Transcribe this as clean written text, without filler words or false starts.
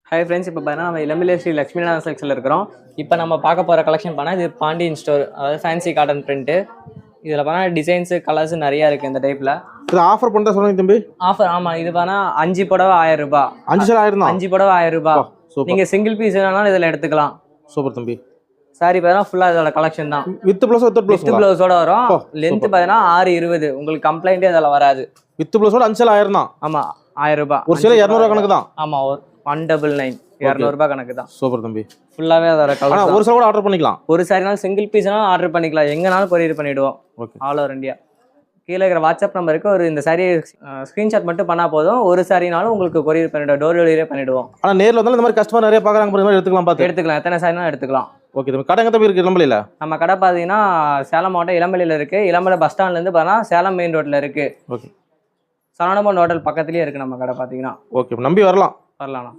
Hi friends, இப்போ பார்த்தீங்கன்னா நம்ம இளம்பிள்ளை ஸ்ரீ லட்சுமிநாதன் செலெக்ஷனில் இருக்கிறோம். இப்போ நம்ம பார்க்க போகிற கலெக்ஷன் பண்ணால் இது பாண்டியன் ஸ்டோர், அதாவது ஃபேன்சி காட்டன் பிரிண்ட்டு. இதில் பார்த்தா டிசைன்ஸு கலர்ஸ் நிறையா இருக்குது. இந்த டைப்பில் இது ஆஃபர் பண்ணுறா சொல்லுங்க தம்பி. ஆஃபர் ஆமாம். இது பார்த்தா 5 புடவை 1000 ரூபாய். 5 சேர் 1000 தான். 5 புடவை 1000 ரூபாய். நீங்கள் சிங்கிள் பீஸ் வேணாலும் இதில் எடுத்துக்கலாம். சூப்பர் தம்பி. சாரி பார்த்தீங்கன்னா ஃபுல்லாக இதோட கலெக்ஷன் தான். வித் ப்ளவுஸோட வரும். லென்த் பார்த்தீங்கன்னா 620. உங்களுக்கு கம்ப்ளைண்ட்டே அதில் வராது. வித் ப்ளவுஸோட 5 சேர் 1000 தான். ஆமாம், 1000 ரூபாய். ஒரு சேர் 200 ரூபாய் கணக்கு தான். ஆமாம், 199 200 ரூபாய் கணக்கு தான். சூப்பர் தம்பி. ஃபுல்லாகவே அதோட கலர். ஒரு சேர் கூட ஆர்டர் பண்ணிக்கலாம். ஒரு சாரினாலும் சிங்கிள் பீஸ்னாலும் ஆர்டர் பண்ணிக்கலாம். எங்கனாலும் கொரியர் பண்ணிவிடுவோம். Okay, all over India. கீழே இருக்கிற வாட்ஸ்அப் நம்பருக்கு ஒரு இந்த சாரி ஸ்க்ரீன்ஷாட் மட்டும் பண்ணால் போதும். ஒரு சாரினாலும் உங்களுக்கு கொரியர் பண்ணிவிடுவோம், டோர் டெலிவரியே பண்ணிவிடுவோம். ஆனால் நேரில் வந்தாலும் இந்த மாதிரி கஸ்டமர் நிறைய பார்க்குறாங்க, இந்த மாதிரி எடுத்துக்கலாம். பார்த்து எடுத்துக்கலாம், எத்தனை சாரினாலும் எடுத்துக்கலாம். ஓகே தம்பி. கடை எங்கே தம்பி இருக்குது இளம்பிள்ளையில்? நம்ம கடை பார்த்தீங்கன்னா சேலம் மாவட்டம் இளம்பிள்ளையில் இருக்குது. இளம்பிள்ளை பஸ் ஸ்டாண்ட்லேருந்து பார்த்தீங்கன்னா சேலம் மெயின் ரோட்டில் இருக்குது. ஓகே, சரவணபவன் ஹோட்டல் பக்கத்துலேயே இருக்குது நம்ம கடை பார்த்தீங்கன்னா. ஓகே, நம்பி வரலாம். வரலாம்ண்ணா.